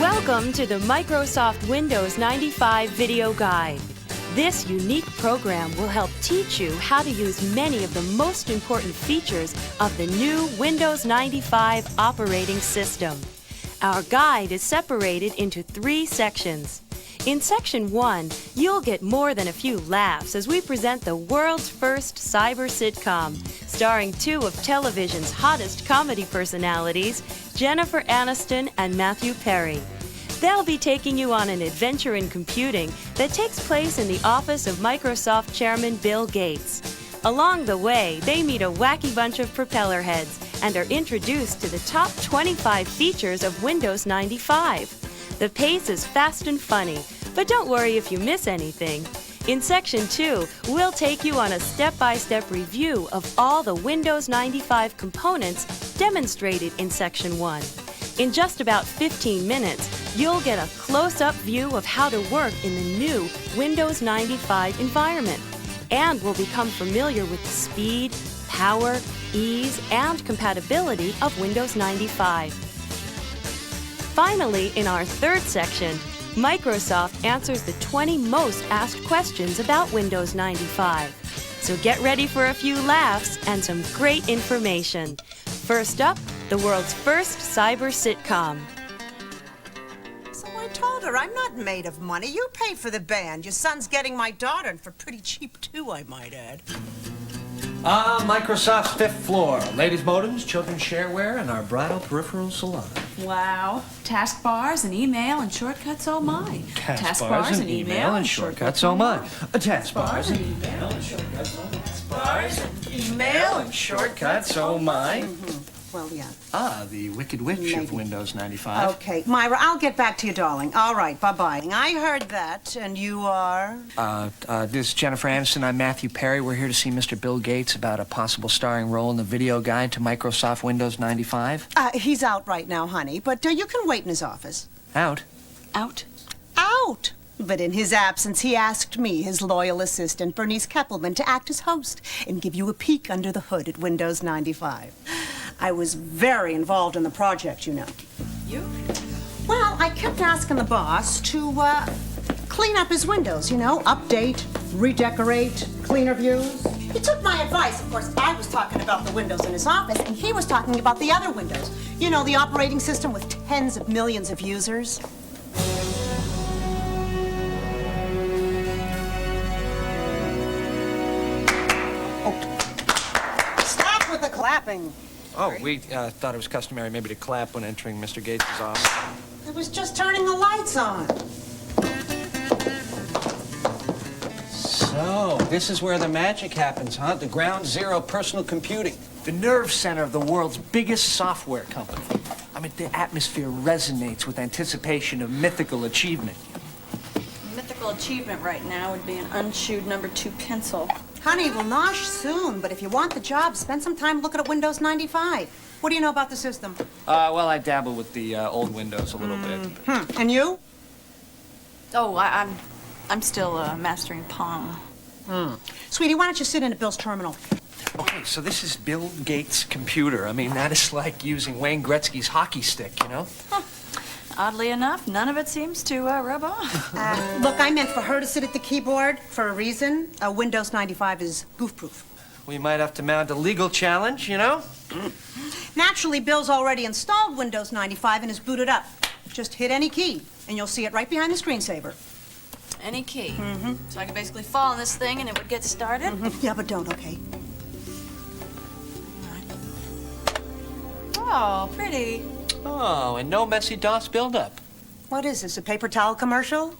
Welcome to the Microsoft Windows 95 Video Guide. This unique program will help teach you how to use many of the most important features of the new Windows 95 operating system. Our guide is separated into 3 sections. In Section 1, you'll get more than a few laughs as we present the world's first cyber sitcom, starring 2 of television's hottest comedy personalities, Jennifer Aniston and Matthew Perry. They'll be taking you on an adventure in computing that takes place in the office of Microsoft Chairman Bill Gates. Along the way, they meet a wacky bunch of propeller heads and are introduced to the top 25 features of Windows 95. The pace is fast and funny, but don't worry if you miss anything. In Section 2, we'll take you on a step-by-step review of all the Windows 95 components demonstrated in Section 1. In just about 15 minutes, you'll get a close-up view of how to work in the new Windows 95 environment, and will become familiar with the speed, power, ease, and compatibility of Windows 95. Finally, in our 3rd section, Microsoft answers the 20 most asked questions about Windows 95. So get ready for a few laughs and some great information. First up, the world's first cyber sitcom. So I told her, I'm not made of money. You pay for the band. Your son's getting my daughter, and for pretty cheap, too, I might add. Microsoft's 5th floor. Ladies' modems, children's shareware, and our bridal peripheral salon. Wow. Taskbars and email and shortcuts, oh my. Taskbars and email and shortcuts, oh my. Taskbars and email and shortcuts, oh my. Taskbars and email and shortcuts, oh my. Well, yeah. The Wicked Witch of Windows 95. Okay, Myra, I'll get back to you, darling. All right, bye-bye. I heard that, and you are? This is Jennifer Aniston. I'm Matthew Perry. We're here to see Mr. Bill Gates about a possible starring role in the video guide to Microsoft Windows 95. He's out right now, honey, but you can wait in his office. Out? Out. Out! But in his absence, he asked me, his loyal assistant, Bernice Keppelman, to act as host and give you a peek under the hood at Windows 95. I was very involved in the project, you know. You? Well, I kept asking the boss to, clean up his windows, you know, update, redecorate, cleaner views. He took my advice. Of course, I was talking about the windows in his office, and he was talking about the other windows. You know, the operating system with tens of millions of users. Oh. Stop with the clapping. Oh, we thought it was customary maybe to clap when entering Mr. Gates' office. I was just turning the lights on. So, this is where the magic happens, huh? The ground zero personal computing. The nerve center of the world's biggest software company. I mean, the atmosphere resonates with anticipation of mythical achievement. Mythical achievement right now would be an unchewed number 2 pencil. Honey, we'll nosh soon, but if you want the job, spend some time looking at Windows 95. What do you know about the system? Well, I dabble with the old Windows a little bit. And you? Oh, I'm still mastering Pong. Sweetie, why don't you sit in at Bill's terminal? Okay, so this is Bill Gates' computer. I mean, that is like using Wayne Gretzky's hockey stick, you know? Huh. Oddly enough, none of it seems to rub off. Look, I meant for her to sit at the keyboard for a reason. Windows 95 is goof-proof. We might have to mount a legal challenge, you know? Naturally, Bill's already installed Windows 95 and is booted up. Just hit any key, and you'll see it right behind the screensaver. Any key? So I could basically fall on this thing and it would get started? Yeah, but don't, okay? Oh, pretty. Oh, and no messy DOS buildup. What is this, a paper towel commercial?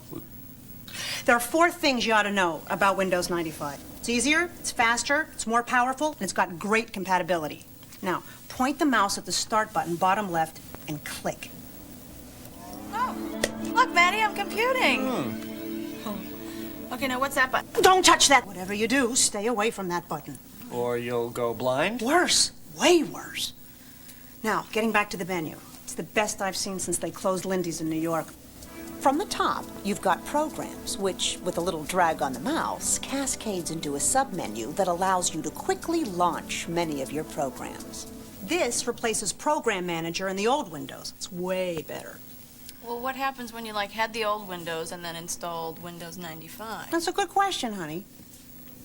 There are 4 things you ought to know about Windows 95. It's easier, it's faster, it's more powerful, and it's got great compatibility. Now, point the mouse at the start button, bottom left, and click. Oh, look, Maddie, I'm computing. Oh. Okay, now what's that button? Don't touch that. Whatever you do, stay away from that button. Or you'll go blind? Worse, way worse. Now, getting back to the menu. It's the best I've seen since they closed Lindy's in New York. From the top, you've got programs, which, with a little drag on the mouse, cascades into a submenu that allows you to quickly launch many of your programs. This replaces Program Manager in the old Windows. It's way better. Well, what happens when you, like, had the old Windows and then installed Windows 95? That's a good question, honey.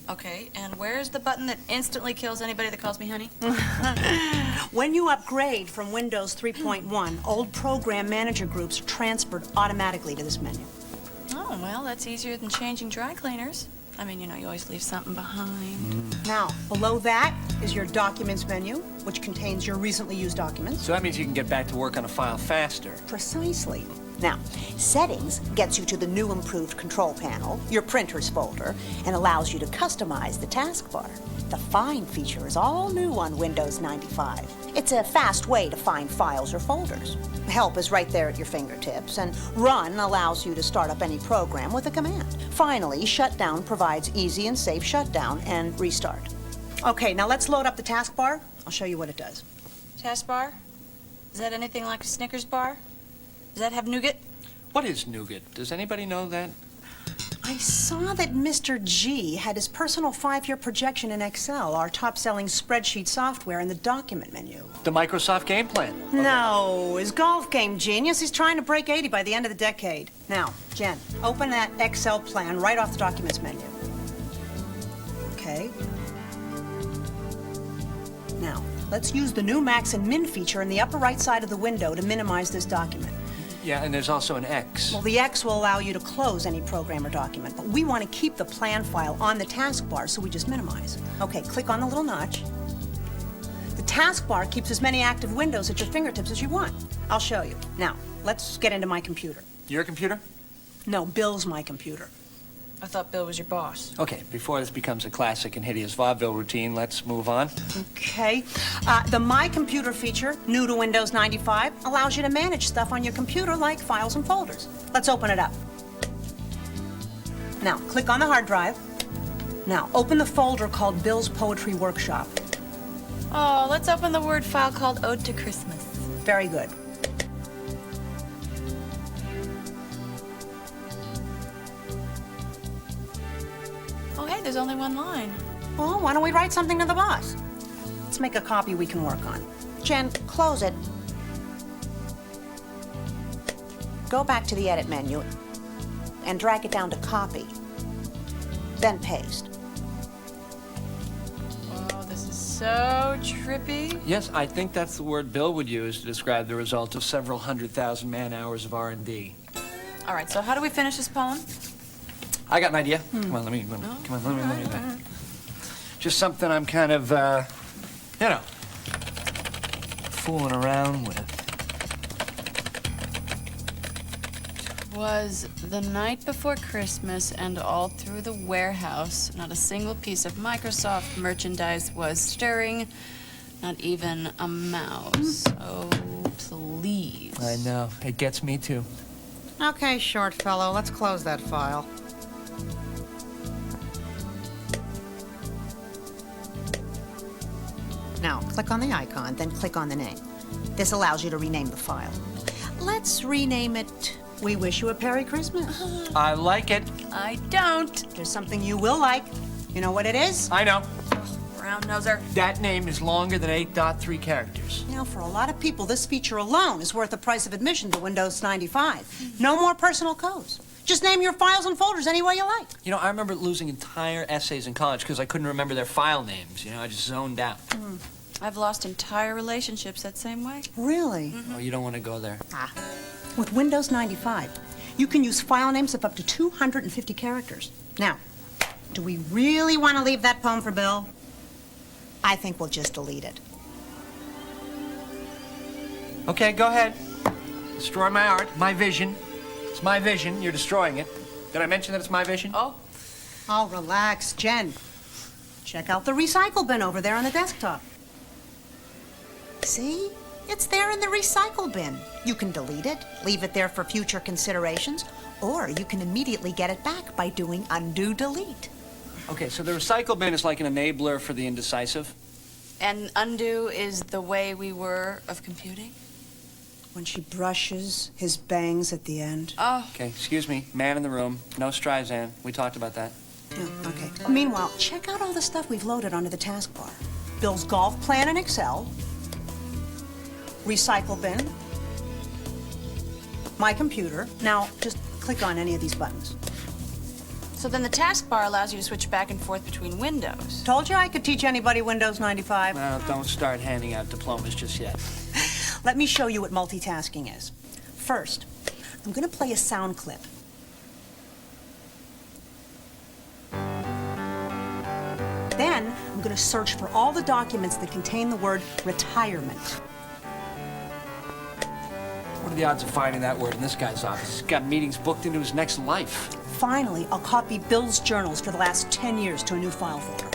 Okay, and where's the button that instantly kills anybody that calls me honey? When you upgrade from Windows 3.1, old Program Manager groups are transferred automatically to this menu. Oh, well, that's easier than changing dry cleaners. I mean, you know, you always leave something behind. Now, below that is your Documents menu, which contains your recently used documents. So that means you can get back to work on a file faster. Precisely. Now, Settings gets you to the new improved control panel, your Printers folder, and allows you to customize the taskbar. The Find feature is all new on Windows 95. It's a fast way to find files or folders. Help is right there at your fingertips, and Run allows you to start up any program with a command. Finally, Shutdown provides easy and safe shutdown and restart. Okay, now let's load up the taskbar. I'll show you what it does. Taskbar? Is that anything like a Snickers bar? Does that have nougat? What is nougat? Does anybody know that? I saw that Mr. G had his personal 5-year projection in Excel, our top-selling spreadsheet software, in the document menu. The Microsoft game plan. No, his golf game genius. He's trying to break 80 by the end of the decade. Now, Jen, open that Excel plan right off the documents menu. Okay. Now, let's use the new Max and Min feature in the upper right side of the window to minimize this document. Yeah, and there's also an X. Well, the X will allow you to close any program or document, but we want to keep the plan file on the taskbar, so we just minimize. Okay, click on the little notch. The taskbar keeps as many active windows at your fingertips as you want. I'll show you. Now, let's get into my computer. Your computer? No, Bill's my computer. I thought Bill was your boss. Okay, before this becomes a classic and hideous vaudeville routine, let's move on. Okay. The My Computer feature, new to Windows 95, allows you to manage stuff on your computer like files and folders. Let's open it up. Now, click on the hard drive. Now, open the folder called Bill's Poetry Workshop. Oh, let's open the Word file called Ode to Christmas. Very good. Oh, hey, there's only one line. Well, why don't we write something to the boss? Let's make a copy we can work on. Jen, close it. Go back to the Edit menu and drag it down to Copy. Then paste. Oh, this is so trippy. Yes, I think that's the word Bill would use to describe the result of several 100,000 man-hours of R&D. All right, so how do we finish this poem? I got an idea. Come on, let me do that. Just something I'm kind of, you know, fooling around with. Was the night before Christmas, and all through the warehouse, not a single piece of Microsoft merchandise was stirring, not even a mouse. Oh, please. I know. It gets me, too. Okay, short fellow, let's close that file. Now, click on the icon, then click on the name. This allows you to rename the file. Let's rename it We Wish You a Merry Christmas. I like it. I don't. There's something you will like. You know what it is? I know. Brown noser. That name is longer than 8.3 characters. You know, for a lot of people, this feature alone is worth the price of admission to Windows 95. No more personal codes. Just name your files and folders any way you like. You know, I remember losing entire essays in college because I couldn't remember their file names. You know, I just zoned out. I've lost entire relationships that same way. Really? Oh, you don't want to go there. With Windows 95, you can use file names of up to 250 characters. Now, do we really want to leave that poem for Bill? I think we'll just delete it. Okay, go ahead. Destroy my art, my vision. It's my vision. You're destroying it. Did I mention that it's my vision? Oh, Oh, relax, Jen. Check out the recycle bin over there on the desktop. See? It's there in the recycle bin. You can delete it, leave it there for future considerations, or you can immediately get it back by doing undo delete. Okay, so the recycle bin is like an enabler for the indecisive. and undo is the way we were of computing? When she brushes his bangs at the end. Oh, Okay, excuse me. Man in the room. No Streisand. We talked about that. Yeah, okay. Meanwhile, check out all the stuff we've loaded onto the taskbar. Bill's golf plan in Excel, recycle bin, my computer. Now, just click on any of these buttons. So then the taskbar allows you to switch back and forth between windows. Told you I could teach anybody Windows 95. Well, don't start handing out diplomas just yet. Let me show you what multitasking is. First, I'm going to play a sound clip. Then, I'm going to search for all the documents that contain the word retirement. What are the odds of finding that word in this guy's office? He's got meetings booked into his next life. Finally, I'll copy Bill's journals for the last 10 years to a new file folder.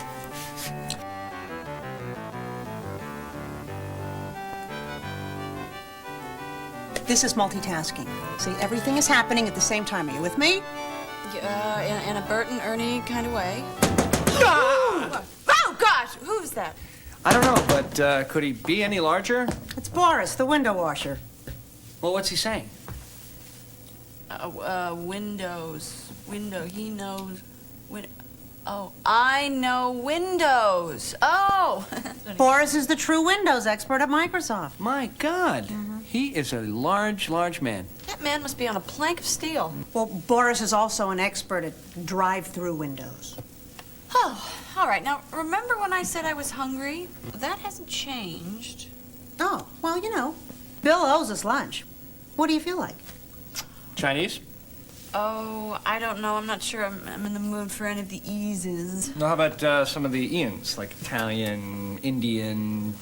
This is multitasking. See, everything is happening at the same time. Are you with me? In a Bert and Ernie kind of way. Ah! Oh, gosh! Who's that? I don't know, but could he be any larger? It's Boris, the window washer. Well, what's he saying? Windows. Window. He knows. Oh, I know Windows. Oh! Boris is the true Windows expert at Microsoft. My God. He is a large, large man. That man must be on a plank of steel. Well, Boris is also an expert at drive-through windows. Oh, all right. Now, remember when I said I was hungry? That hasn't changed. Oh, well, you know, Bill owes us lunch. What do you feel like? Chinese? Oh, I don't know. I'm not sure I'm in the mood for any of the eases. No, how about some of the Ians, like Italian, Indian,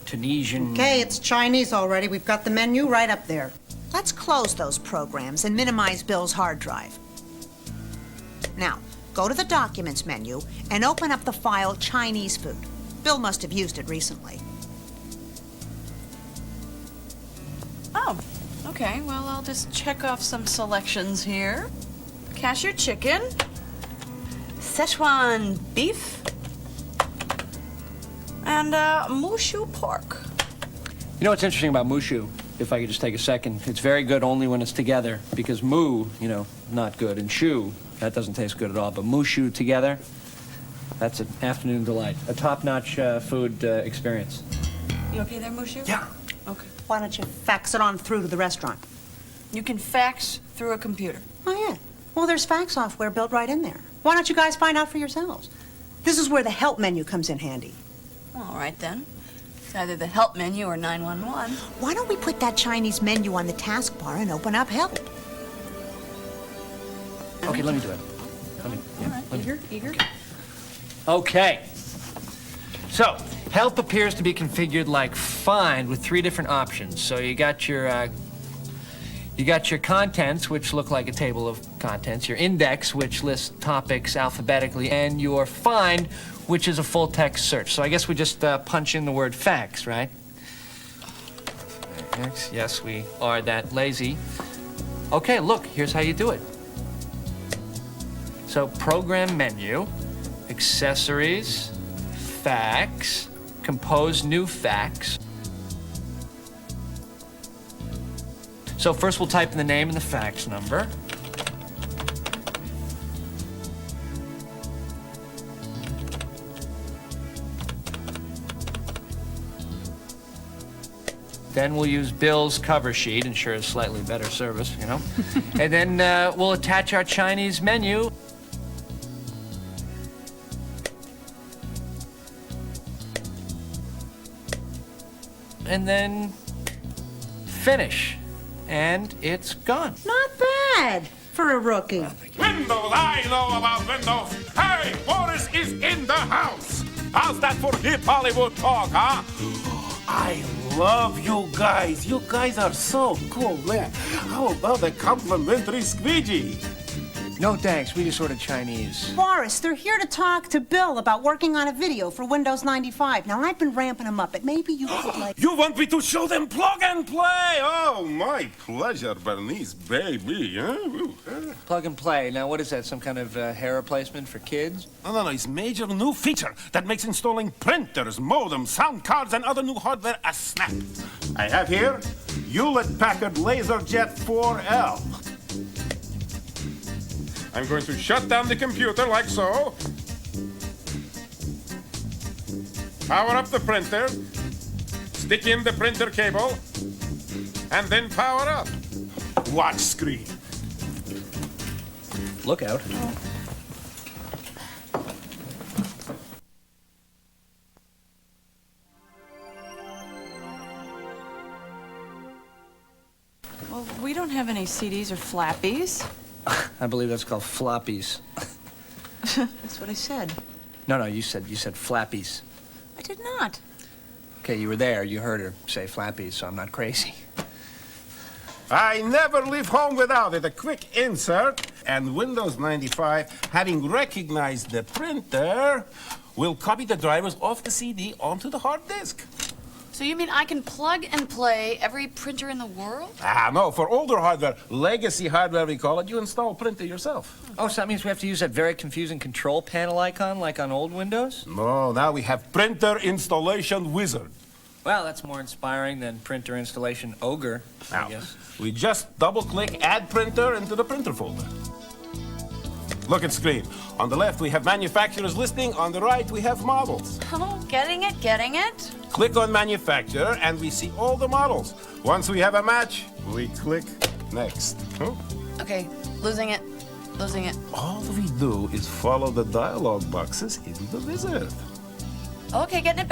Tunisian? Okay, it's Chinese already. We've got the menu right up there. Let's close those programs and minimize Bill's hard drive. Now, go to the Documents menu and open up the file Chinese food. Bill must have used it recently. Oh, okay. Well, I'll just check off some selections here. Cashew chicken, Szechuan beef, and Mushu pork. You know what's interesting about Mushu? If I could just take a second, it's very good only when it's together, because mu, not good, and shu, that doesn't taste good at all. But Mushu together, that's an afternoon delight, a top-notch food experience. You okay there, Mushu? Yeah. Okay. Why don't you fax it on through to the restaurant? You can fax through a computer. Oh, yeah. Well, there's fax software built right in there. Why don't you guys find out for yourselves? This is where the help menu comes in handy. All right, then. It's either the help menu or 911. Why don't we put that Chinese menu on the taskbar and open up help? Okay, let me do it. All right, eager. Okay. So, help appears to be configured like find with 3 different options. So you got your contents, which look like a table of contents, your index, which lists topics alphabetically, and your find, which is a full text search. So I guess we just punch in the word fax, right? Yes, we are that lazy. Okay, look, here's how you do it. So program menu, accessories, fax, compose new fax. So first we'll type in the name and the fax number. Then we'll use Bill's cover sheet, ensures slightly better service, And then we'll attach our Chinese menu. And then finish. And it's gone. Not bad for a rookie. Windows, I know about Windows. Hey, Boris is in the house. How's that for hip Hollywood talk, huh? I love you guys. You guys are so cool, man. How about a complimentary squeegee? No thanks, we just ordered Chinese. Boris, they're here to talk to Bill about working on a video for Windows 95. Now, I've been ramping him up, but maybe you could, like... You want me to show them plug and play? Oh, my pleasure, Bernice, baby. Huh? Plug and play. Now, what is that, some kind of hair replacement for kids? No, it's major new feature that makes installing printers, modems, sound cards, and other new hardware a snap. I have here Hewlett-Packard LaserJet 4L. I'm going to shut down the computer like so. Power up the printer. Stick in the printer cable. and then power up. Watch screen. Look out. Well, we don't have any CDs or flappies. I believe that's called floppies. That's what I said. No, you said flappies. I did not. Okay, you were there. You heard her say flappies, so I'm not crazy. I never leave home without it. A quick insert, and Windows 95, having recognized the printer, will copy the drivers off the CD onto the hard disk. So you mean I can plug and play every printer in the world? No, for older hardware, legacy hardware we call it, you install printer yourself. Oh, so that means we have to use that very confusing control panel icon like on old Windows? No, now we have printer installation wizard. Well, that's more inspiring than printer installation ogre, Now, I guess. we just double-click Add Printer into the printer folder. Look at screen. On the left, we have manufacturer's listing. On the right, we have models. Oh, getting it, getting it. Click on manufacturer, and we see all the models. Once we have a match, we click next. Okay, losing it. All we do is follow the dialog boxes in the wizard. Okay, getting it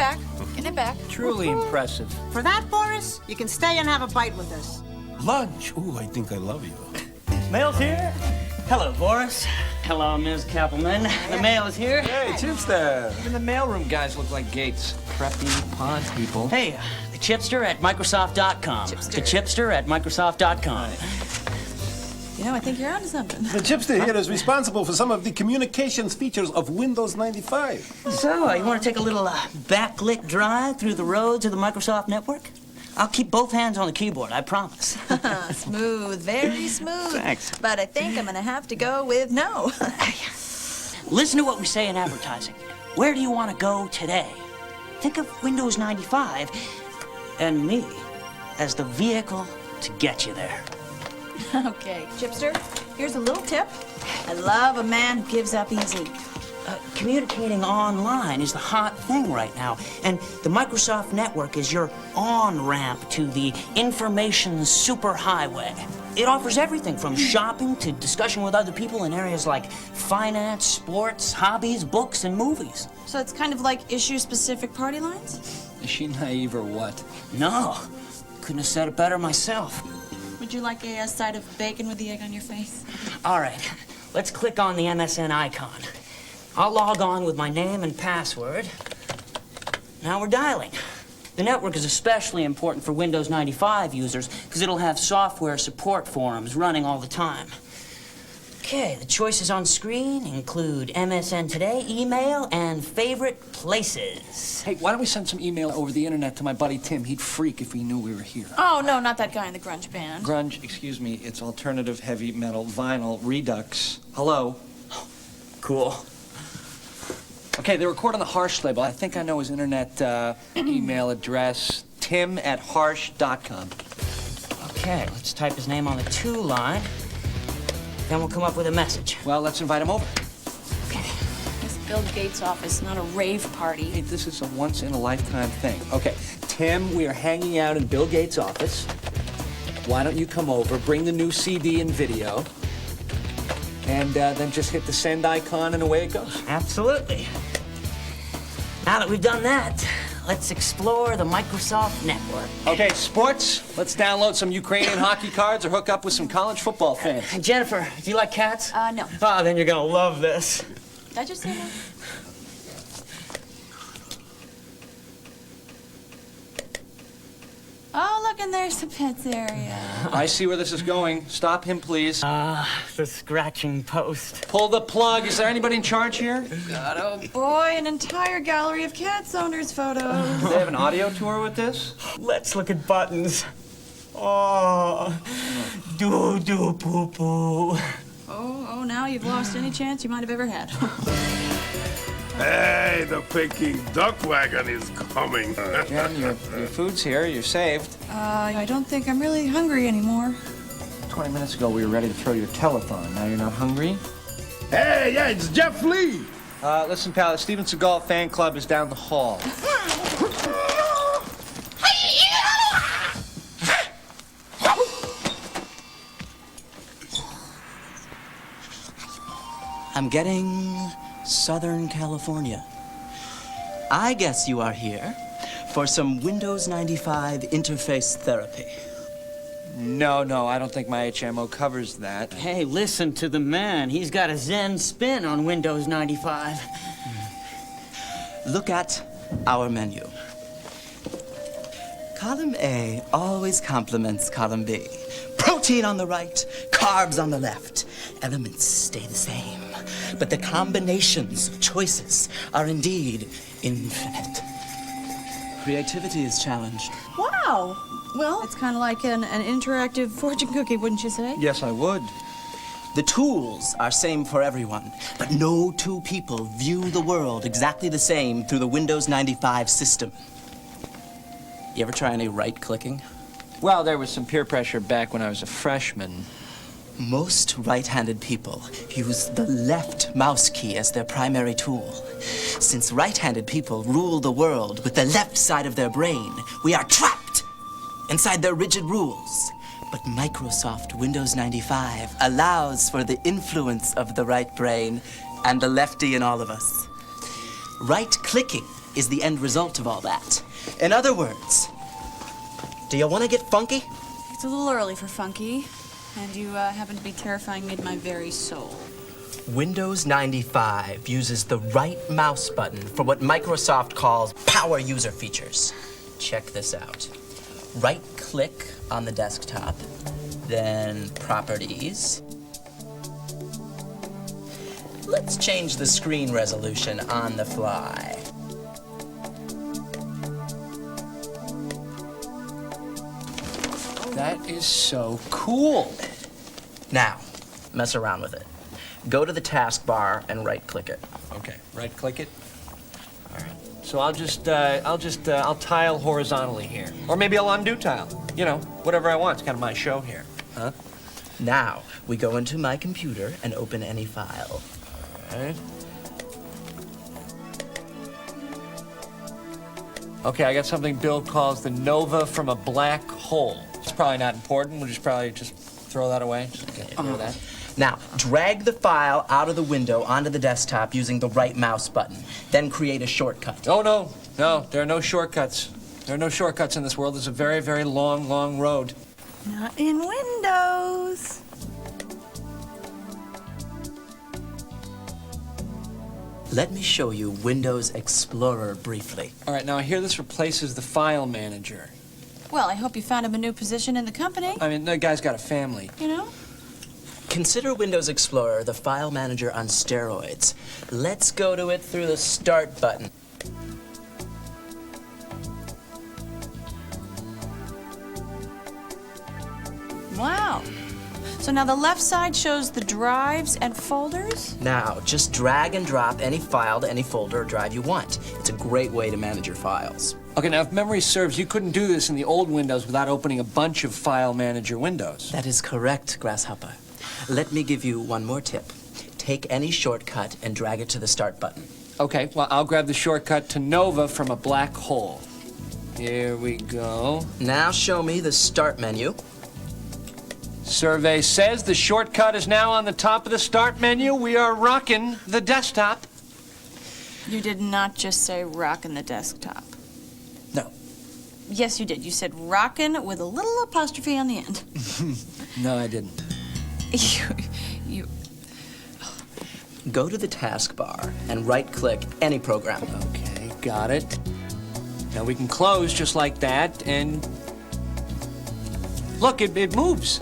back. Truly impressive. For that, Boris, you can stay and have a bite with us. Lunch. Ooh, I think I love you. Mail's here. Hello, Boris. Hello, Ms. Kappelman. The mail is here. Hey, Chipster. Even the mailroom guys look like Gates. Preppy pond people. Hey, the Chipster at Microsoft.com. The Chipster at Microsoft.com. You know, I think you're onto something. The Chipster here is responsible for some of the communications features of Windows 95. So, you want to take a little backlit drive through the roads of the Microsoft network? I'll keep both hands on the keyboard, I promise. Smooth, very smooth. Thanks. But I think I'm gonna have to go with no. Listen to what we say in advertising. Where do you want to go today? Think of Windows 95 and me as the vehicle to get you there. Okay, Chipster, here's a little tip. I love a man who gives up easy. Communicating online is the hot thing right now, and the Microsoft network is your on-ramp to the information superhighway. It offers everything from shopping to discussion with other people in areas like finance, sports, hobbies, books, and movies. So it's kind of like issue-specific party lines? Is she naive or what? No, couldn't have said it better myself. Would you like a side of bacon with the egg on your face? All right, let's click on the MSN icon. I'll log on with my name and password. Now we're dialing. The network is especially important for Windows 95 users because it'll have software support forums running all the time. Okay, the choices on screen include MSN Today, email, and favorite places. Hey, why don't we send some email over the internet to my buddy Tim? He'd freak if he knew we were here. Oh, no, not that guy in the grunge band. Grunge, excuse me, it's alternative heavy metal vinyl redux. Hello? Cool. Okay, they record on the Harsh label. I think I know his internet email address, tim@harsh.com. Okay, let's type his name on the to line. Then we'll come up with a message. Well, let's invite him over. Okay. It's Bill Gates' office, not a rave party. Hey, this is a once-in-a-lifetime thing. Okay, Tim, we are hanging out in Bill Gates' office. Why don't you come over, bring the new CD and video, and then just hit the send icon and away it goes. Absolutely. Now that we've done that, let's explore the Microsoft network. Okay, sports, let's download some Ukrainian hockey cards or hook up with some college football fans. Hey, Jennifer, do you like cats? No. Oh, then you're gonna love this. Did I just say that? Oh, look, and there's the pets area. I see where this is going. Stop him, please. The scratching post. Pull the plug. Is there anybody in charge here? God, oh boy, an entire gallery of Cats owners' photos. Do they have an audio tour with this? Let's look at buttons. Oh, poo-poo. Oh, now you've lost any chance you might have ever had. Hey, the Peking duck wagon is coming. Jen, your food's here. You're saved. I don't think I'm really hungry anymore. 20 minutes ago, we were ready to throw you a telethon. Now you're not hungry? Hey, yeah, it's Jeff Lee. Listen, pal, the Steven Seagal fan club is down the hall. I'm getting Southern California. I guess you are here for some Windows 95 interface therapy. No, I don't think my HMO covers that. Hey, listen to the man. He's got a Zen spin on Windows 95. Look at our menu. Column A always complements column B. Protein on the right, carbs on the left. Elements stay the same, but the combinations of choices are indeed infinite. Creativity is challenged. Wow. Well, it's kind of like an interactive fortune cookie, wouldn't you say? Yes, I would. The tools are same for everyone, but no two people view the world exactly the same through the Windows 95 system. You ever try any right-clicking? Well, there was some peer pressure back when I was a freshman. Most right-handed people use the left mouse key as their primary tool. Since right-handed people rule the world with the left side of their brain, we are trapped inside their rigid rules. But Microsoft Windows 95 allows for the influence of the right brain and the lefty in all of us. Right-clicking is the end result of all that. In other words, do you want to get funky? It's a little early for funky, and you happen to be terrifying me to my very soul. Windows 95 uses the right mouse button for what Microsoft calls power user features. Check this out. Right-click on the desktop, then Properties. Let's change the screen resolution on the fly. That is so cool. Now, mess around with it. Go to the taskbar and right-click it. Okay, right-click it. All right. So I'll tile horizontally here, or maybe I'll undo tile. You know, whatever I want. It's kind of my show here, huh? Now, we go into my computer and open any file. All right. Okay, I got something Bill calls the nova from a black hole. It's probably not important. We'll probably just throw that away. Just get rid of that. Now, drag the file out of the window onto the desktop using the right mouse button. Then create a shortcut. Oh, no, there are no shortcuts. There are no shortcuts in this world. It's a very, very long, long road. Not in Windows. Let me show you Windows Explorer briefly. All right, now I hear this replaces the file manager. Well, I hope you found him a new position in the company. I mean, the guy's got a family. You know? Consider Windows Explorer the file manager on steroids. Let's go to it through the Start button. Wow. So now the left side shows the drives and folders? Now, just drag and drop any file to any folder or drive you want. It's a great way to manage your files. Okay, now if memory serves, you couldn't do this in the old Windows without opening a bunch of file manager windows. That is correct, Grasshopper. Let me give you one more tip. Take any shortcut and drag it to the Start button. Okay, well, I'll grab the shortcut to Nova from a black hole. Here we go. Now show me the Start menu. Survey says the shortcut is now on the top of the Start menu. We are rocking the desktop. You did not just say rockin' the desktop. No. Yes, you did. You said rockin' with a little apostrophe on the end. No, I didn't. You. Go to the taskbar and right-click any program. Okay, got it. Now we can close just like that, and look, it moves.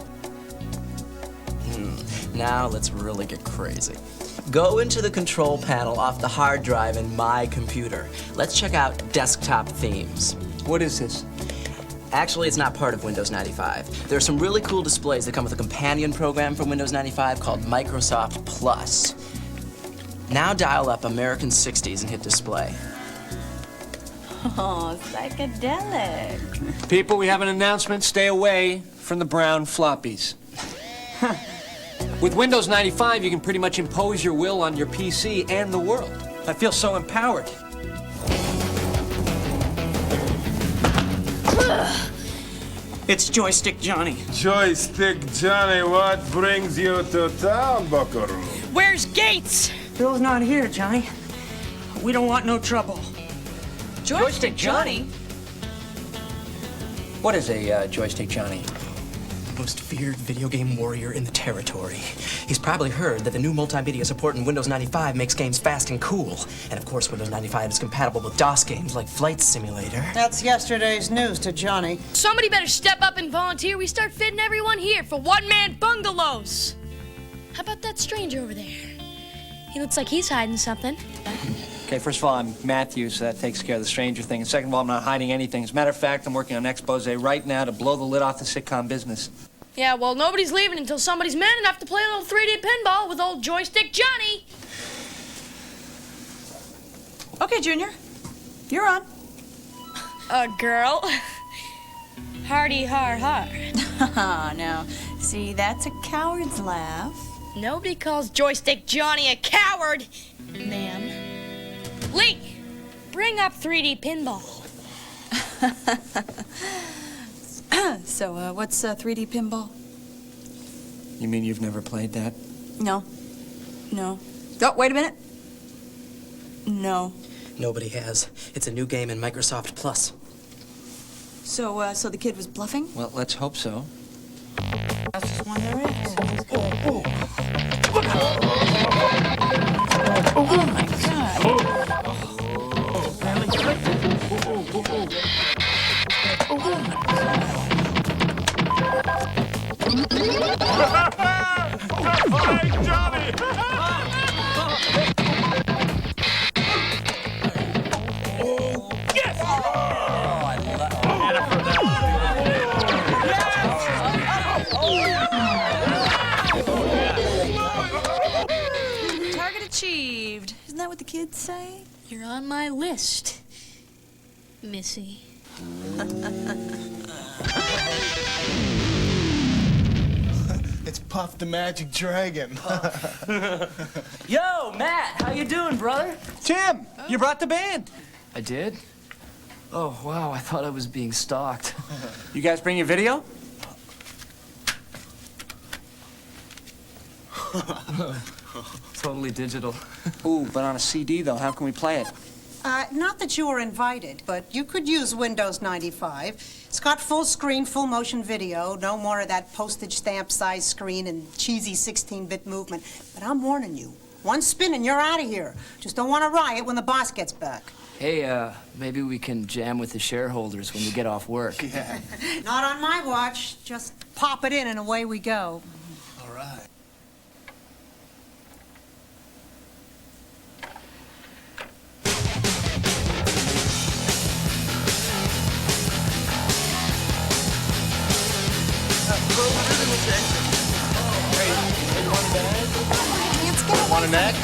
Now let's really get crazy. Go into the control panel off the hard drive in my computer. Let's check out desktop themes. What is this? Actually, it's not part of Windows 95. There are some really cool displays that come with a companion program from Windows 95 called Microsoft Plus. Now dial up American 60s and hit display. Oh, psychedelic. People, we have an announcement. Stay away from the brown floppies. With Windows 95, you can pretty much impose your will on your PC and the world. I feel so empowered. It's Joystick Johnny. Joystick Johnny, what brings you to town, Buckaroo? Where's Gates? Bill's not here, Johnny. We don't want no trouble. Joystick Johnny? What is a Joystick Johnny? Most feared video game warrior in the territory. He's probably heard that the new multimedia support in Windows 95 makes games fast and cool. And of course, Windows 95 is compatible with DOS games like Flight Simulator. That's yesterday's news to Johnny. Somebody better step up and volunteer. We start fitting everyone here for one-man bungalows. How about that stranger over there? He looks like he's hiding something. Okay, first of all, I'm Matthew, so that takes care of the stranger thing. And second of all, I'm not hiding anything. As a matter of fact, I'm working on an expose right now to blow the lid off the sitcom business. Yeah, well, nobody's leaving until somebody's man enough to play a little 3D pinball with old Joystick Johnny. Okay, Junior. You're on. Girl. Hardy har har. Now, see, that's a coward's laugh. Nobody calls Joystick Johnny a coward, ma'am. Lee, bring up 3D pinball. So, what's 3D pinball? You mean you've never played that? No. No. Oh, wait a minute. No. Nobody has. It's a new game in Microsoft Plus. So, so the kid was bluffing? Well, let's hope so. That's just one there is. Oh, my God. Hey, Johnny! Yes! Target achieved. Isn't that what the kids say? You're on my list, Missy. It's Puff the Magic Dragon. Yo, Matt, how you doing, brother? Tim, you brought the band. I did? Oh, wow, I thought I was being stalked. You guys bring your video? Totally digital. Ooh, but on a CD, though, how can we play it? Not that you were invited, but you could use Windows 95. It's got full screen, full motion video, no more of that postage stamp size screen and cheesy 16-bit movement. But I'm warning you, one spin and you're out of here. Just don't want to riot when the boss gets back. Hey, maybe we can jam with the shareholders when we get off work. Yeah. Not on my watch. Just pop it in and away we go. All right. Want a neck?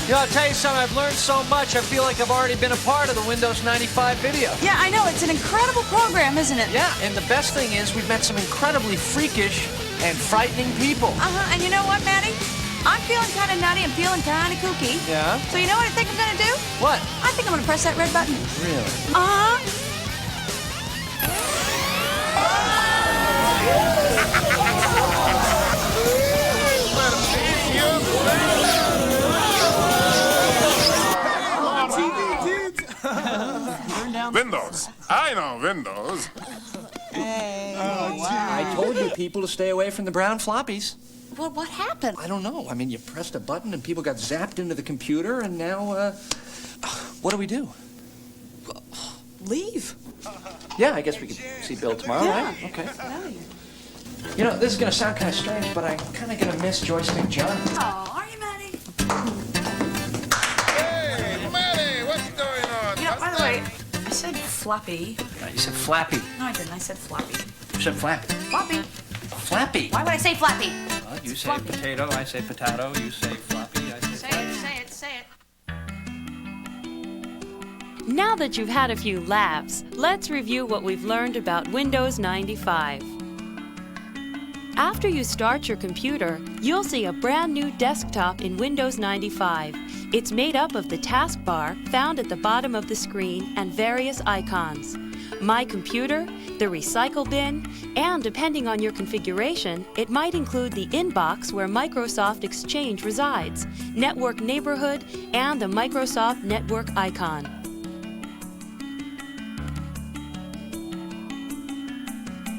You know, I'll tell you something, I've learned so much, I feel like I've already been a part of the Windows 95 video. Yeah, I know. It's an incredible program, isn't it? Yeah, and the best thing is we've met some incredibly freakish and frightening people. Uh-huh. And you know what, Maddie? I'm feeling kind of nutty and feeling kind of kooky. Yeah? So you know what I think I'm going to do? What? I think I'm going to press that red button. Really? Uh-huh. Windows. I know Windows. I told you people to stay away from the brown floppies. Well, what happened? I don't know. I mean, you pressed a button and people got zapped into the computer, and now, what do we do? Leave. Yeah, I guess we could see Bill tomorrow, Yeah. right? Okay. You know, this is gonna sound kind of strange, but I'm kind of gonna miss Joystick Johnny. Oh, are you, Maddie? Hey, Maddie, what's going on? Yeah, by the way, I said floppy. You said Flappy. No, I didn't. I said floppy. You said Flappy. Floppy. Flappy. Why would I say floppy? Well, you say potato, I say potato, you say floppy, I say Say it, say it. Now that you've had a few laughs, let's review what we've learned about Windows 95. After you start your computer, you'll see a brand new desktop in Windows 95. It's made up of the taskbar found at the bottom of the screen and various icons. My Computer, the Recycle Bin, and depending on your configuration, it might include the inbox where Microsoft Exchange resides, Network Neighborhood, and the Microsoft Network icon.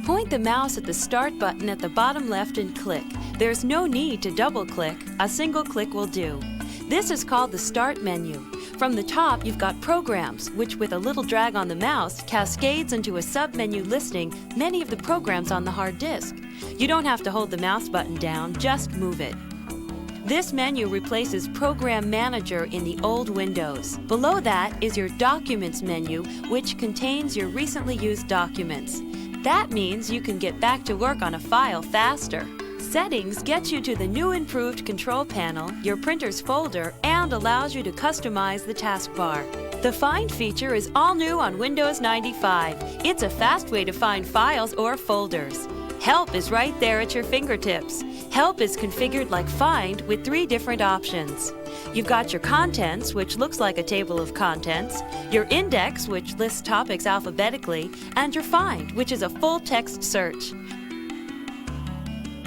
Point the mouse at the Start button at the bottom left and click. There's no need to double-click. A single click will do. This is called the Start menu. From the top, you've got Programs, which with a little drag on the mouse cascades into a sub-menu listing many of the programs on the hard disk. You don't have to hold the mouse button down, just move it. This menu replaces Program Manager in the old Windows. Below that is your Documents menu, which contains your recently used documents. That means you can get back to work on a file faster. Settings gets you to the new improved control panel, your printer's folder, and allows you to customize the taskbar. The Find feature is all new on Windows 95. It's a fast way to find files or folders. Help is right there at your fingertips. Help is configured like Find with 3 different options. You've got your Contents, which looks like a table of contents, your Index, which lists topics alphabetically, and your Find, which is a full-text search.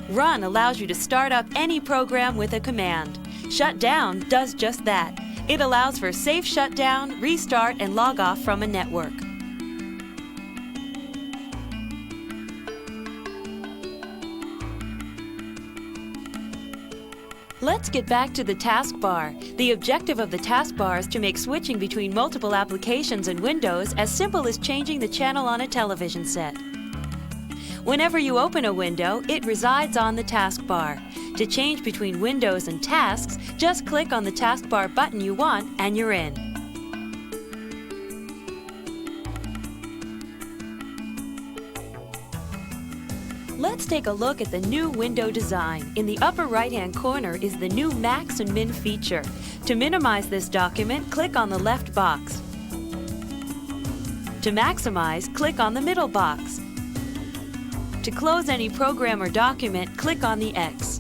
Run allows you to start up any program with a command. Shut down does just that. It allows for safe shutdown, restart, and log off from a network. Let's get back to the taskbar. The objective of the taskbar is to make switching between multiple applications in Windows as simple as changing the channel on a television set. Whenever you open a window, it resides on the taskbar. To change between windows and tasks, just click on the taskbar button you want and you're in. Let's take a look at the new window design. In the upper right-hand corner is the new Max and Min feature. To minimize this document, click on the left box. To maximize, click on the middle box. To close any program or document, click on the X.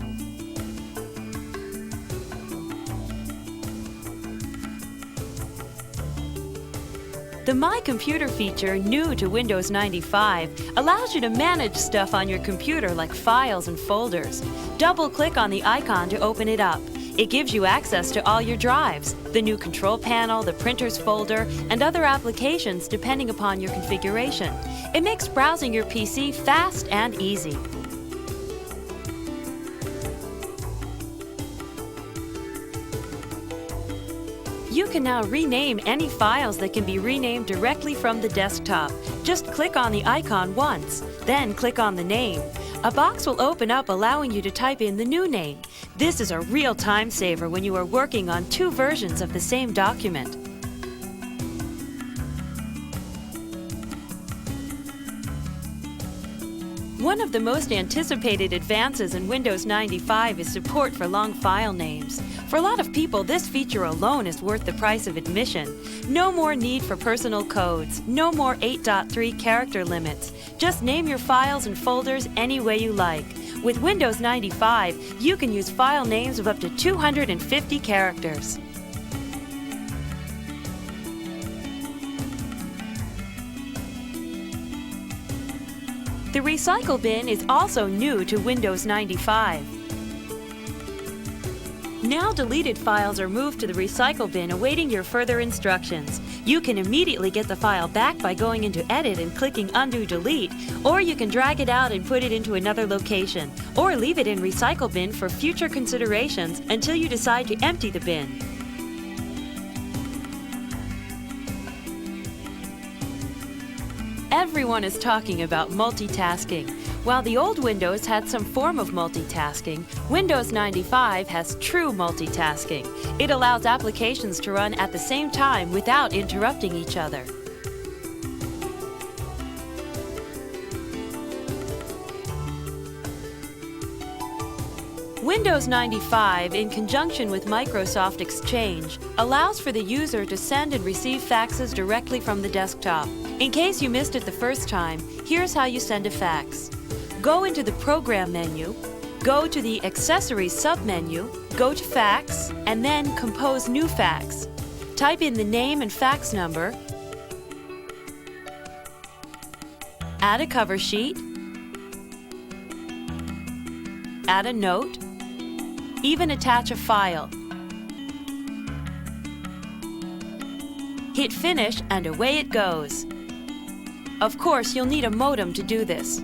The My Computer feature, new to Windows 95, allows you to manage stuff on your computer like files and folders. Double-click on the icon to open it up. It gives you access to all your drives, the new control panel, the printer's folder, and other applications depending upon your configuration. It makes browsing your PC fast and easy. You can now rename any files that can be renamed directly from the desktop. Just click on the icon once, then click on the name. A box will open up allowing you to type in the new name. This is a real time saver when you are working on 2 versions of the same document. One of the most anticipated advances in Windows 95 is support for long file names. For a lot of people, this feature alone is worth the price of admission. No more need for personal codes, no more 8.3 character limits. Just name your files and folders any way you like. With Windows 95, you can use file names of up to 250 characters. The Recycle Bin is also new to Windows 95. Now deleted files are moved to the Recycle Bin awaiting your further instructions. You can immediately get the file back by going into Edit and clicking Undo Delete, or you can drag it out and put it into another location, or leave it in Recycle Bin for future considerations until you decide to empty the bin. Everyone is talking about multitasking. While the old Windows had some form of multitasking, Windows 95 has true multitasking. It allows applications to run at the same time without interrupting each other. Windows 95, in conjunction with Microsoft Exchange, allows for the user to send and receive faxes directly from the desktop. In case you missed it the first time, here's how you send a fax. Go into the Program menu, go to the Accessories submenu, go to Fax, and then Compose New Fax. Type in the name and fax number, Add a cover sheet. Add a note. Even attach a file. Hit finish and away it goes. Of course, you'll need a modem to do this.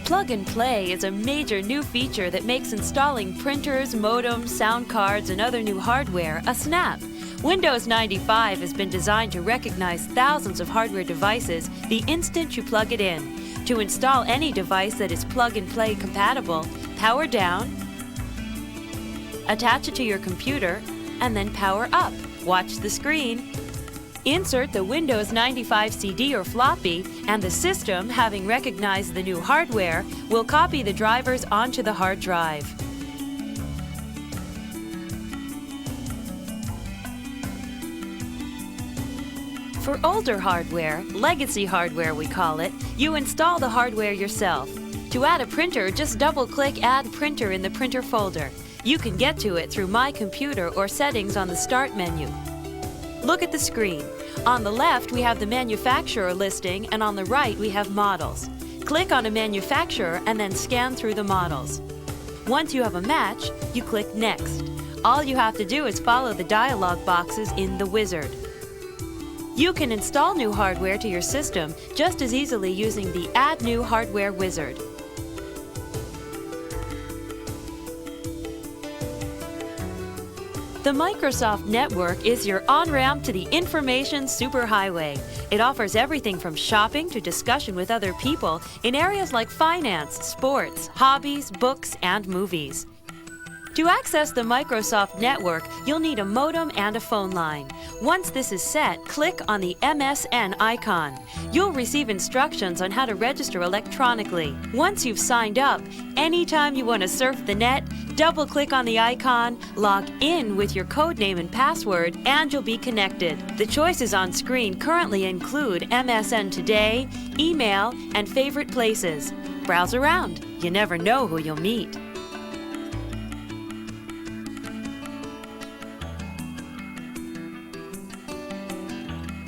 Plug and Play is a major new feature that makes installing printers, modems, sound cards, and other new hardware a snap. Windows 95 has been designed to recognize thousands of hardware devices the instant you plug it in. To install any device that is Plug and Play compatible, power down, attach it to your computer, and then power up. Watch the screen. Insert the Windows 95 CD or floppy, and the system, having recognized the new hardware, will copy the drivers onto the hard drive. For older hardware, legacy hardware we call it, you install the hardware yourself. To add a printer, just double-click Add Printer in the Printer folder. You can get to it through My Computer or Settings on the Start menu. Look at the screen. On the left, we have the manufacturer listing, and on the right, we have models. Click on a manufacturer and then scan through the models. Once you have a match, you click Next. All you have to do is follow the dialog boxes in the wizard. You can install new hardware to your system just as easily using the Add New Hardware wizard. The Microsoft Network is your on-ramp to the information superhighway. It offers everything from shopping to discussion with other people in areas like finance, sports, hobbies, books, and movies. To access the Microsoft Network, you'll need a modem and a phone line. Once this is set, click on the MSN icon. You'll receive instructions on how to register electronically. Once you've signed up, anytime you want to surf the net, double-click on the icon, log in with your code name and password, and you'll be connected. The choices on screen currently include MSN Today, email, and favorite places. Browse around. You never know who you'll meet.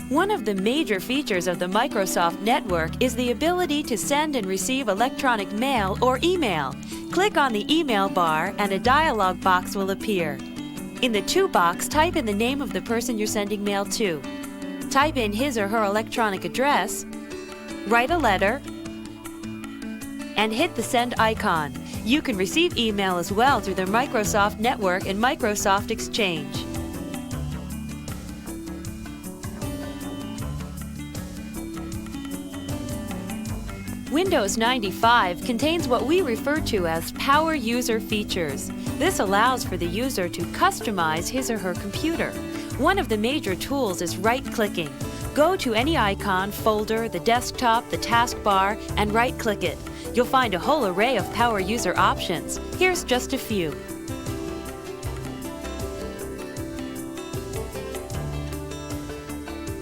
One of the major features of the Microsoft Network is the ability to send and receive electronic mail or email. Click on the email bar and a dialog box will appear. In the To box, type in the name of the person you're sending mail to. Type in his or her electronic address, write a letter, and hit the send icon. You can receive email as well through the Microsoft Network and Microsoft Exchange. Windows 95 contains what we refer to as Power User features. This allows for the user to customize his or her computer. One of the major tools is right-clicking. Go to any icon, folder, the desktop, the taskbar, and right-click it. You'll find a whole array of Power User options. Here's just a few.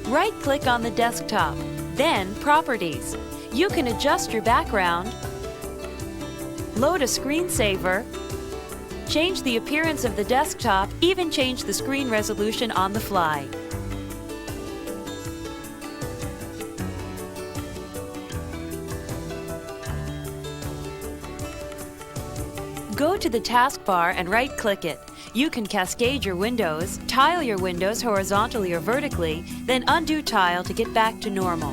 Right-click on the desktop, then Properties. You can adjust your background, load a screensaver, change the appearance of the desktop, even change the screen resolution on the fly. Go to the taskbar and right-click it. You can cascade your windows, tile your windows horizontally or vertically, then undo tile to get back to normal.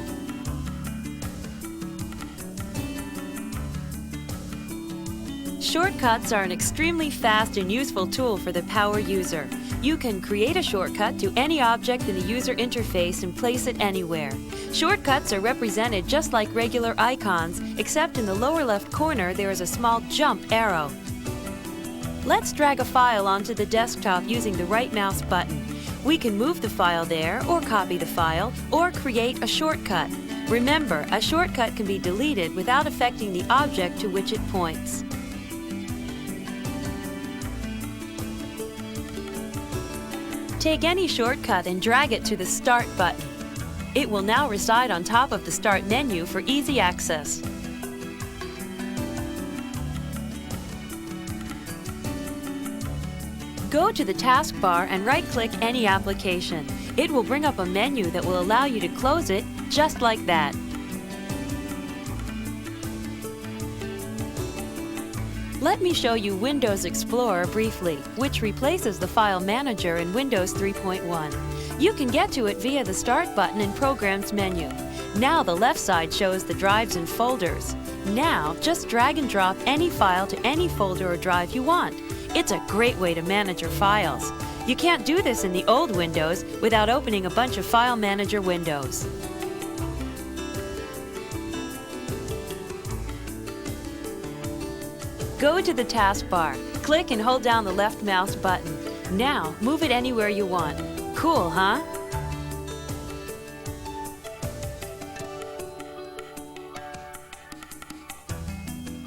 Shortcuts are an extremely fast and useful tool for the power user. You can create a shortcut to any object in the user interface and place it anywhere. Shortcuts are represented just like regular icons, except in the lower left corner there is a small jump arrow. Let's drag a file onto the desktop using the right mouse button. We can move the file there, or copy the file, or create a shortcut. Remember, a shortcut can be deleted without affecting the object to which it points. Take any shortcut and drag it to the Start button. It will now reside on top of the Start menu for easy access. Go to the taskbar and right-click any application. It will bring up a menu that will allow you to close it just like that. Let me show you Windows Explorer briefly, which replaces the File Manager in Windows 3.1. You can get to it via the Start button in Programs menu. Now the left side shows the drives and folders. Now, just drag and drop any file to any folder or drive you want. It's a great way to manage your files. You can't do this in the old Windows without opening a bunch of File Manager windows. Go to the taskbar, click and hold down the left mouse button. Now, move it anywhere you want. Cool, huh?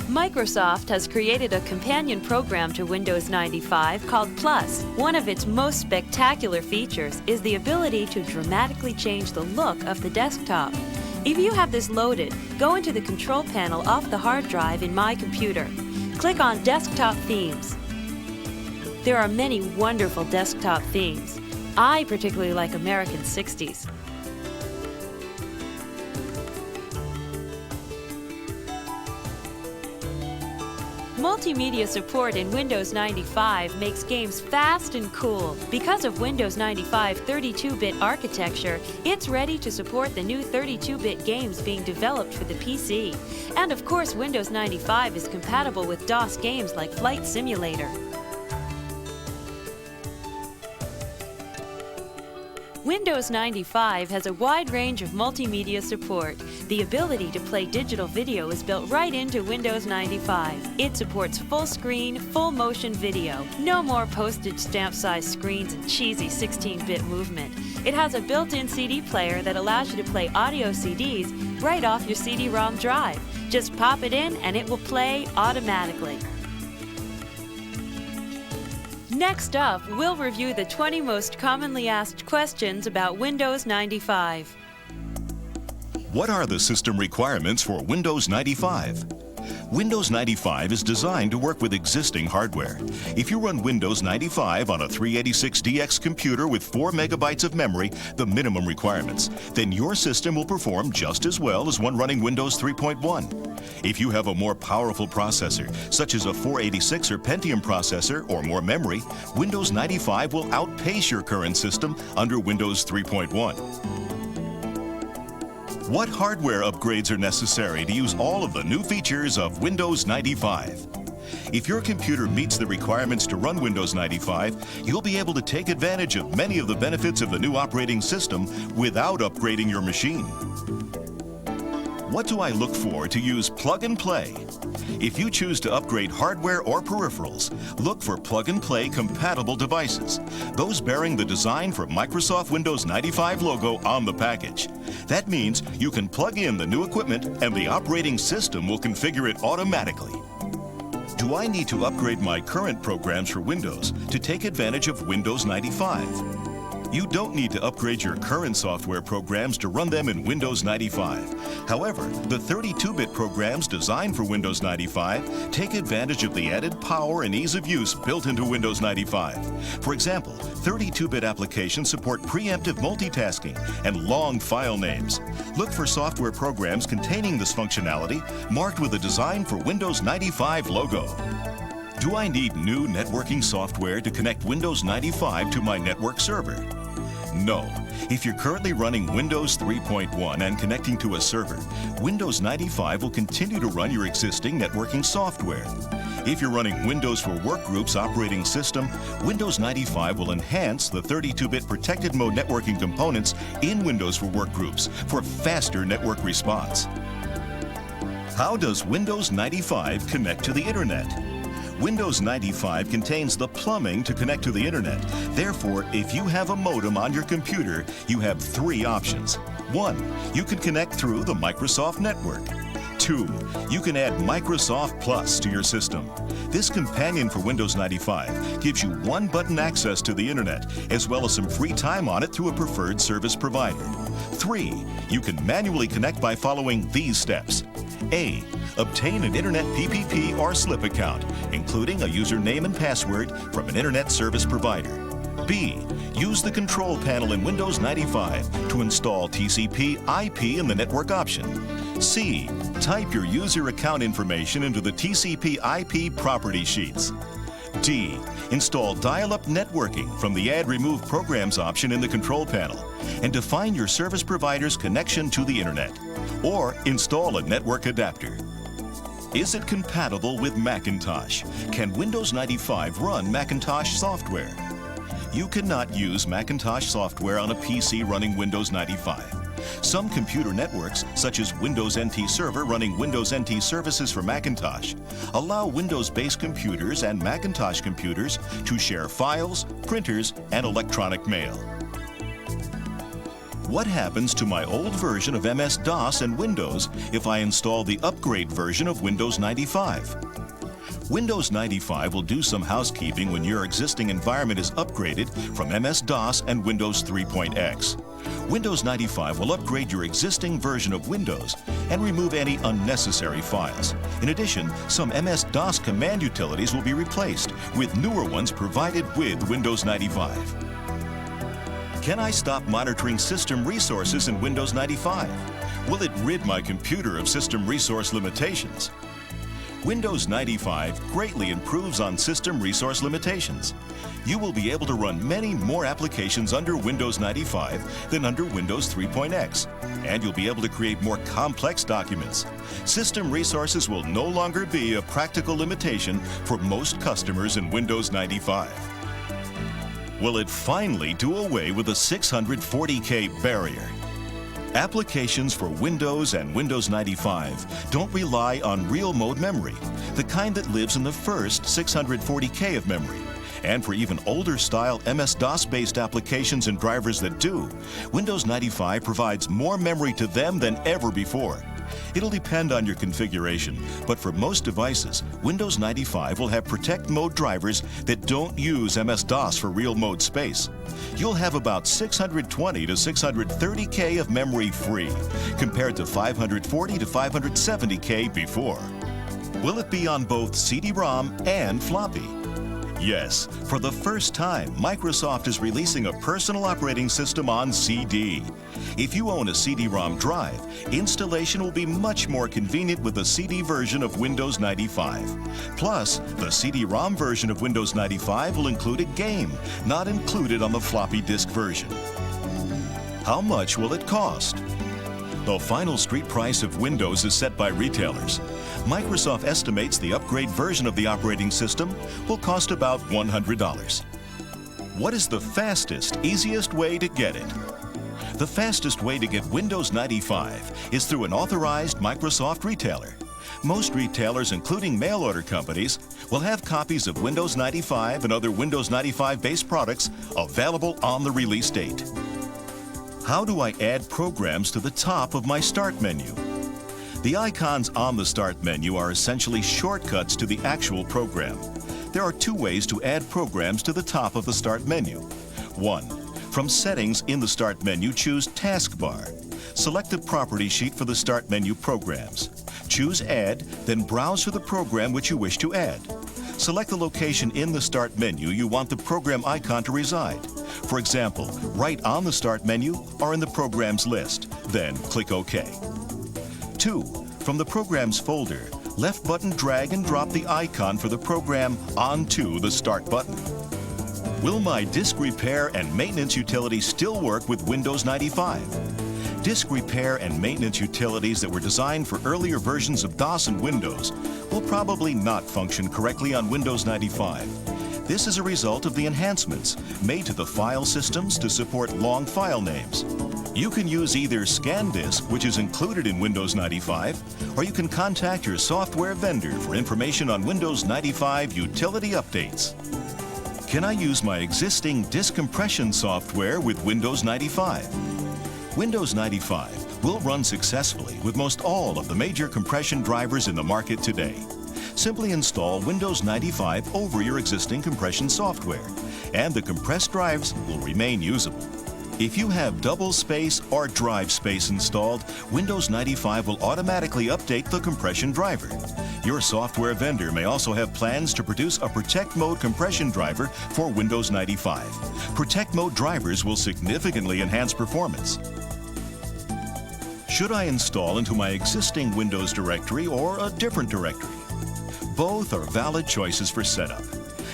Microsoft has created a companion program to Windows 95 called Plus. One of its most spectacular features is the ability to dramatically change the look of the desktop. If you have this loaded, go into the control panel off the hard drive in My Computer. Click on Desktop Themes. There are many wonderful desktop themes. I particularly like American 60s. Multimedia support in Windows 95 makes games fast and cool. Because of Windows 95 32-bit architecture, it's ready to support the new 32-bit games being developed for the PC. And of course, Windows 95 is compatible with DOS games like Flight Simulator. Windows 95 has a wide range of multimedia support. The ability to play digital video is built right into Windows 95. It supports full screen, full motion video. No more postage stamp-sized screens and cheesy 16-bit movement. It has a built-in CD player that allows you to play audio CDs right off your CD-ROM drive. Just pop it in and it will play automatically. Next up, we'll review the 20 most commonly asked questions about Windows 95. What are the system requirements for Windows 95? Windows 95 is designed to work with existing hardware. If you run Windows 95 on a 386DX computer with 4 megabytes of memory, the minimum requirements, then your system will perform just as well as one running Windows 3.1. If you have a more powerful processor, such as a 486 or Pentium processor or more memory, Windows 95 will outpace your current system under Windows 3.1. What hardware upgrades are necessary to use all of the new features of Windows 95? If your computer meets the requirements to run Windows 95, you'll be able to take advantage of many of the benefits of the new operating system without upgrading your machine. What do I look for to use Plug and Play? If you choose to upgrade hardware or peripherals, look for Plug and Play compatible devices, those bearing the Design for Microsoft Windows 95 logo on the package. That means you can plug in the new equipment and the operating system will configure it automatically. Do I need to upgrade my current programs for Windows to take advantage of Windows 95? You don't need to upgrade your current software programs to run them in Windows 95. However, the 32-bit programs designed for Windows 95 take advantage of the added power and ease of use built into Windows 95. For example, 32-bit applications support preemptive multitasking and long file names. Look for software programs containing this functionality marked with a Design for Windows 95 logo. Do I need new networking software to connect Windows 95 to my network server? No. If you're currently running Windows 3.1 and connecting to a server, Windows 95 will continue to run your existing networking software. If you're running Windows for Workgroups operating system, Windows 95 will enhance the 32-bit protected mode networking components in Windows for Workgroups for faster network response. How does Windows 95 connect to the Internet? Windows 95 contains the plumbing to connect to the Internet. Therefore, if you have a modem on your computer, you have 3 options. 1. You can connect through the Microsoft Network. 2. You can add Microsoft Plus to your system. This companion for Windows 95 gives you one-button access to the Internet, as well as some free time on it through a preferred service provider. 3. You can manually connect by following these steps. A. Obtain an Internet PPP or SLIP account, including a username and password from an Internet service provider. B. Use the control panel in Windows 95 to install TCP/IP in the network option. C. Type your user account information into the TCP/IP property sheets. D. Install dial-up networking from the Add Remove Programs option in the control panel and define your service provider's connection to the Internet. Or install a network adapter. Is it compatible with Macintosh? Can Windows 95 run Macintosh software? You cannot use Macintosh software on a PC running Windows 95. Some computer networks, such as Windows NT Server running Windows NT services for Macintosh, allow Windows-based computers and Macintosh computers to share files, printers, and electronic mail. What happens to my old version of MS-DOS and Windows if I install the upgrade version of Windows 95? Windows 95 will do some housekeeping when your existing environment is upgraded from MS-DOS and Windows 3.x. Windows 95 will upgrade your existing version of Windows and remove any unnecessary files. In addition, some MS-DOS command utilities will be replaced with newer ones provided with Windows 95. Can I stop monitoring system resources in Windows 95? Will it rid my computer of system resource limitations? Windows 95 greatly improves on system resource limitations. You will be able to run many more applications under Windows 95 than under Windows 3.x, and you'll be able to create more complex documents. System resources will no longer be a practical limitation for most customers in Windows 95. Will it finally do away with the 640K barrier? Applications for Windows and Windows 95 don't rely on real mode memory, the kind that lives in the first 640K of memory. And for even older style MS-DOS-based applications and drivers that do, Windows 95 provides more memory to them than ever before. It'll depend on your configuration, but for most devices, Windows 95 will have Protect Mode drivers that don't use MS-DOS for real mode space. You'll have about 620 to 630K of memory free, compared to 540 to 570K before. Will it be on both CD-ROM and floppy? Yes, for the first time, Microsoft is releasing a personal operating system on CD. If you own a CD-ROM drive, installation will be much more convenient with the CD version of Windows 95. Plus, the CD-ROM version of Windows 95 will include a game, not included on the floppy disk version. How much will it cost? The final street price of Windows is set by retailers. Microsoft estimates the upgrade version of the operating system will cost about $100. What is the fastest, easiest way to get it? The fastest way to get Windows 95 is through an authorized Microsoft retailer. Most retailers, including mail order companies, will have copies of Windows 95 and other Windows 95-based products available on the release date. How do I add programs to the top of my Start menu? The icons on the Start menu are essentially shortcuts to the actual program. There are two ways to add programs to the top of the Start menu. 1. From Settings in the Start menu, choose Taskbar. Select the property sheet for the Start menu programs. Choose Add, then browse for the program which you wish to add. Select the location in the Start menu you want the program icon to reside. For example, right on the Start menu or in the Programs list. Then click OK. 2. From the Programs folder, left button drag and drop the icon for the program onto the Start button. Will my disk repair and maintenance utility still work with Windows 95? Disk repair and maintenance utilities that were designed for earlier versions of DOS and Windows will probably not function correctly on Windows 95. This is a result of the enhancements made to the file systems to support long file names. You can use either ScanDisk, which is included in Windows 95, or you can contact your software vendor for information on Windows 95 utility updates. Can I use my existing disk compression software with Windows 95? Windows 95 will run successfully with most all of the major compression drivers in the market today. Simply install Windows 95 over your existing compression software, and the compressed drives will remain usable. If you have double space or drive space installed, Windows 95 will automatically update the compression driver. Your software vendor may also have plans to produce a Protect Mode compression driver for Windows 95. Protect Mode drivers will significantly enhance performance. Should I install into my existing Windows directory or a different directory? Both are valid choices for setup.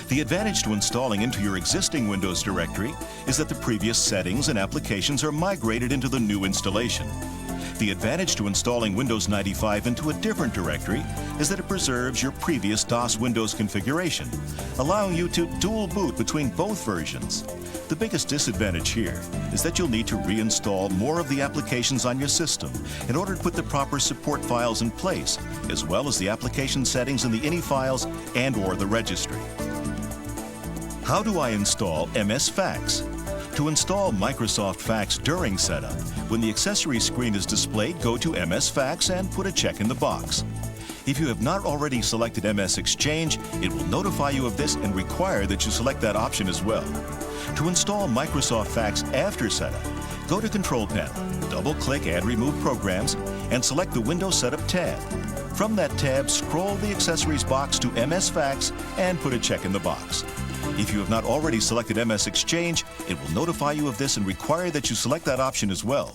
The advantage to installing into your existing Windows directory is that the previous settings and applications are migrated into the new installation. The advantage to installing Windows 95 into a different directory is that it preserves your previous DOS Windows configuration, allowing you to dual boot between both versions. The biggest disadvantage here is that you'll need to reinstall more of the applications on your system in order to put the proper support files in place, as well as the application settings in the INI files and/or the registry. How do I install MS Fax? To install Microsoft Fax during setup, when the accessory screen is displayed, go to MS Fax and put a check in the box. If you have not already selected MS Exchange, it will notify you of this and require that you select that option as well. To install Microsoft Fax after setup, go to Control Panel, double-click Add Remove Programs, and select the Windows Setup tab. From that tab, scroll the accessories box to MS Fax and put a check in the box. If you have not already selected MS Exchange, it will notify you of this and require that you select that option as well.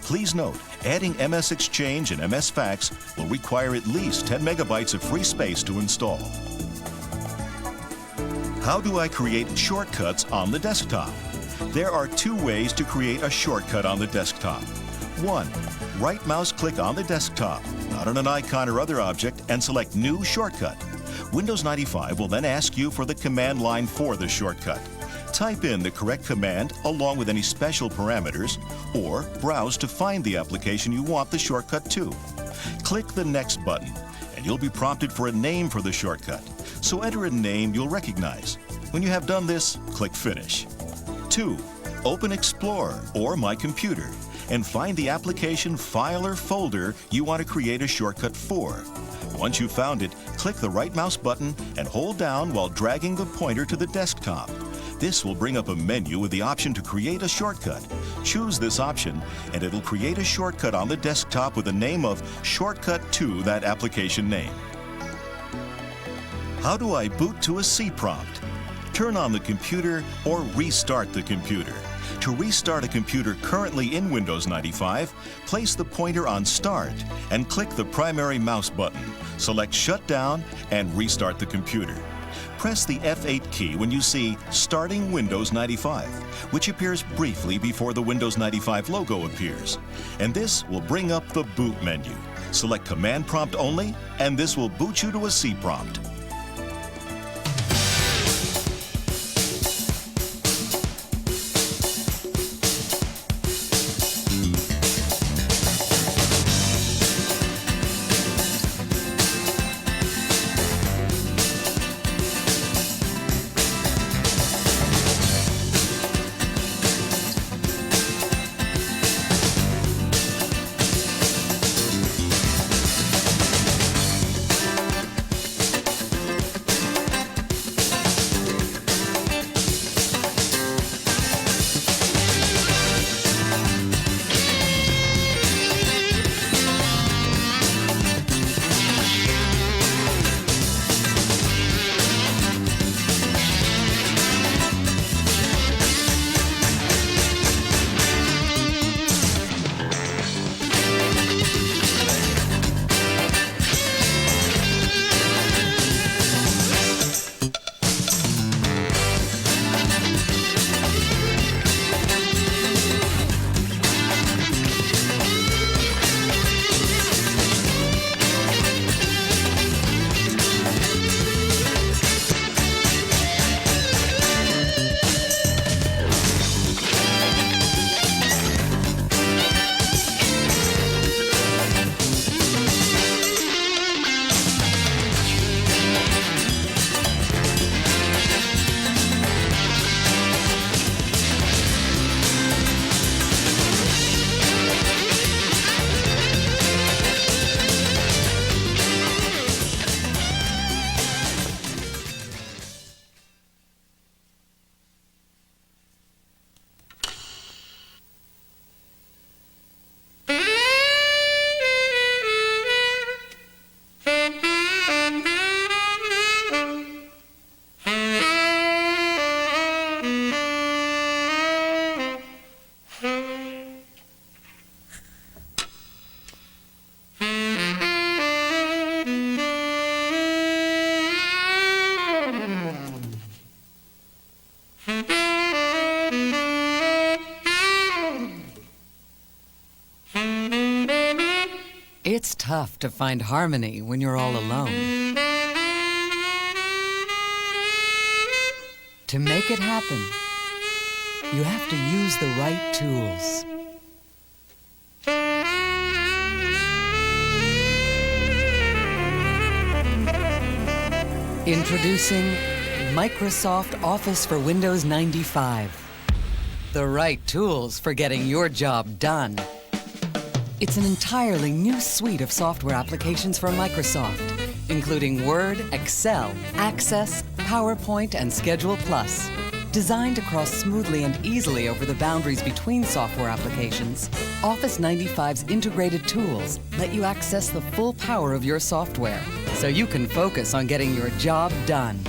Please note, adding MS Exchange and MS Fax will require at least 10 megabytes of free space to install. How do I create shortcuts on the desktop? There are two ways to create a shortcut on the desktop. 1. Right mouse click on the desktop, not on an icon or other object, and select New Shortcut. Windows 95 will then ask you for the command line for the shortcut. Type in the correct command along with any special parameters, or browse to find the application you want the shortcut to. Click the Next button, and you'll be prompted for a name for the shortcut. So enter a name you'll recognize. When you have done this, click Finish. 2. Open Explorer or My Computer and find the application file or folder you want to create a shortcut for. Once you've found it, click the right mouse button and hold down while dragging the pointer to the desktop. This will bring up a menu with the option to create a shortcut. Choose this option and it'll create a shortcut on the desktop with the name of Shortcut to that application name. How do I boot to a C prompt? Turn on the computer or restart the computer. To restart a computer currently in Windows 95, place the pointer on Start and click the primary mouse button. Select Shut Down and restart the computer. Press the F8 key when you see Starting Windows 95, which appears briefly before the Windows 95 logo appears. And this will bring up the boot menu. Select Command Prompt only, and this will boot you to a C prompt. tough to find harmony when you're all alone. To make it happen, you have to use the right tools. Introducing Microsoft Office for Windows 95. The right tools for getting your job done. It's an entirely new suite of software applications from Microsoft, including Word, Excel, Access, PowerPoint, and Schedule Plus. Designed to cross smoothly and easily over the boundaries between software applications, Office 95's integrated tools let you access the full power of your software, so you can focus on getting your job done.